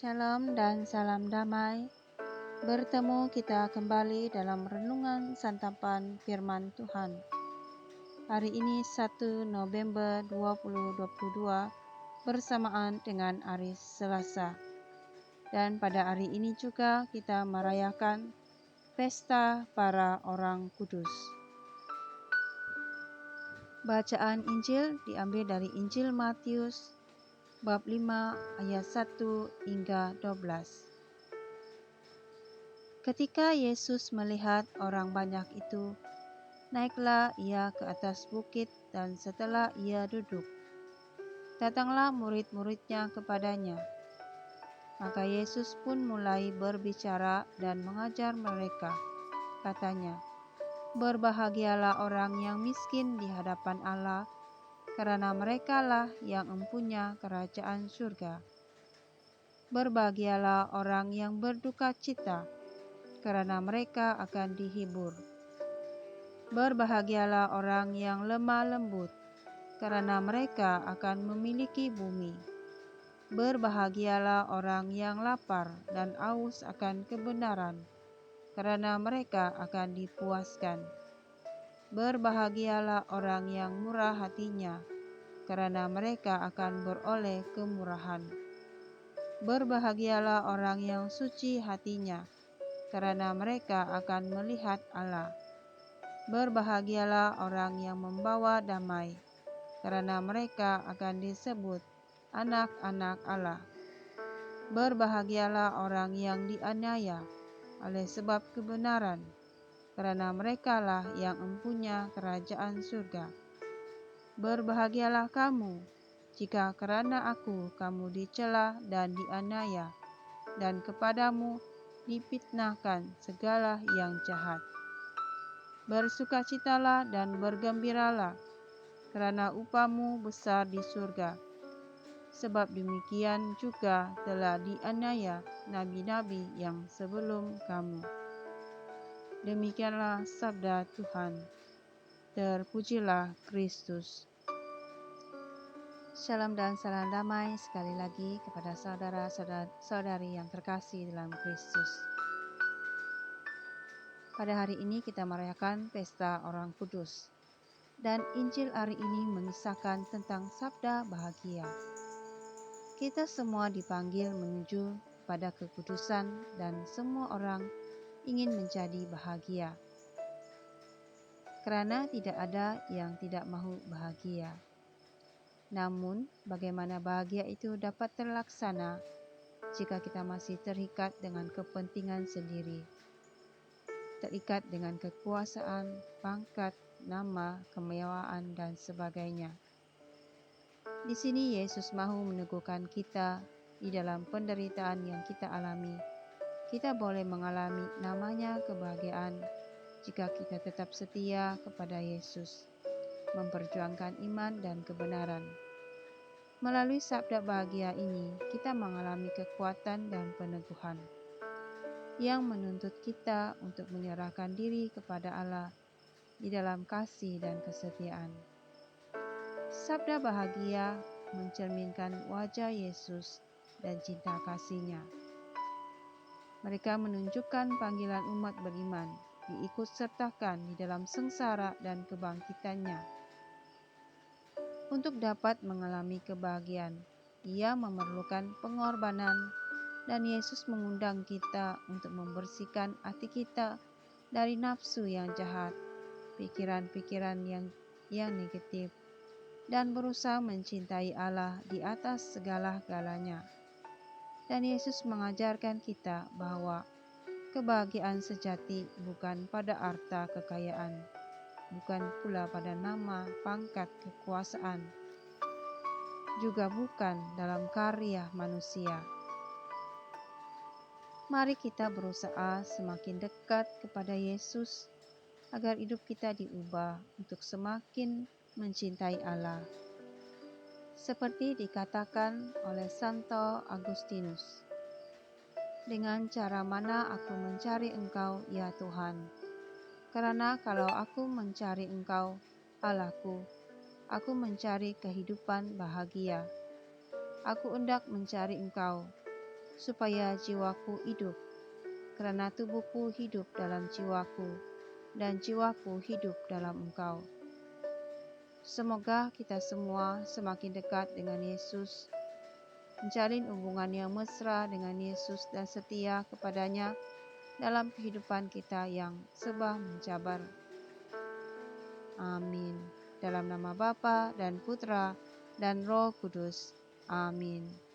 Shalom dan salam damai. Bertemu kita kembali dalam renungan santapan firman Tuhan. Hari ini 1 November 2022 bersamaan dengan hari Selasa. Dan pada hari ini juga kita merayakan pesta para orang kudus. Bacaan Injil diambil dari Injil Matius bab 5 ayat 1 hingga 12. Ketika Yesus melihat orang banyak itu, naiklah ia ke atas bukit dan setelah ia duduk, datanglah murid-muridnya kepadanya. Maka Yesus pun mulai berbicara dan mengajar mereka. Katanya, "Berbahagialah orang yang miskin di hadapan Allah, karena merekalah yang empunya kerajaan surga. Berbahagialah orang yang berduka cita, karena mereka akan dihibur. Berbahagialah orang yang lemah lembut, karena mereka akan memiliki bumi. Berbahagialah orang yang lapar dan haus akan kebenaran, karena mereka akan dipuaskan. Berbahagialah orang yang murah hatinya, karena mereka akan beroleh kemurahan. Berbahagialah orang yang suci hatinya, karena mereka akan melihat Allah. Berbahagialah orang yang membawa damai, karena mereka akan disebut anak-anak Allah. Berbahagialah orang yang dianiaya oleh sebab kebenaran, karena merekalah yang empunya kerajaan surga. Berbahagialah kamu, jika karena aku kamu dicela dan dianiaya, dan kepadamu difitnahkan segala yang jahat. Bersukacitalah dan bergembiralah, karena upahmu besar di surga. Sebab demikian juga telah dianiaya nabi-nabi yang sebelum kamu." Demikianlah sabda Tuhan. Terpujilah Kristus. Shalom dan salam damai sekali lagi kepada saudara-saudari yang terkasih dalam Kristus. Pada hari ini kita merayakan pesta orang kudus. Dan Injil hari ini mengisahkan tentang sabda bahagia. Kita semua dipanggil menuju pada kekudusan dan semua orang ingin menjadi bahagia. Karena tidak ada yang tidak mau bahagia. Namun, bagaimana bahagia itu dapat terlaksana jika kita masih terikat dengan kepentingan sendiri, terikat dengan kekuasaan, pangkat, nama, kemewahan, dan sebagainya. Di sini Yesus mahu meneguhkan kita di dalam penderitaan yang kita alami. Kita boleh mengalami namanya kebahagiaan jika kita tetap setia kepada Yesus, memperjuangkan iman dan kebenaran. Melalui sabda bahagia ini, kita mengalami kekuatan dan peneguhan yang menuntut kita untuk menyerahkan diri kepada Allah di dalam kasih dan kesetiaan. Sabda bahagia mencerminkan wajah Yesus dan cinta kasih-Nya. Mereka menunjukkan panggilan umat beriman diikut sertakan di dalam sengsara dan kebangkitannya. Untuk dapat mengalami kebahagiaan, Ia memerlukan pengorbanan, dan Yesus mengundang kita untuk membersihkan hati kita dari nafsu yang jahat, pikiran-pikiran yang negatif, dan berusaha mencintai Allah di atas segala-galanya. Dan Yesus mengajarkan kita bahwa kebahagiaan sejati bukan pada harta kekayaan, bukan pula pada nama, pangkat, kekuasaan, juga bukan dalam karya manusia. Mari kita berusaha semakin dekat kepada Yesus agar hidup kita diubah untuk semakin mencintai Allah. Seperti dikatakan oleh Santo Agustinus, "Dengan cara mana aku mencari Engkau, ya Tuhan? Karena kalau aku mencari Engkau, Allahku, aku mencari kehidupan bahagia. Aku hendak mencari Engkau, supaya jiwaku hidup, karena tubuhku hidup dalam jiwaku, dan jiwaku hidup dalam Engkau. Semoga kita semua semakin dekat dengan Yesus, menjalin hubungan yang mesra dengan Yesus dan setia kepadanya dalam kehidupan kita yang serba mencabar. Amin. Dalam nama Bapa dan Putra dan Roh Kudus. Amin.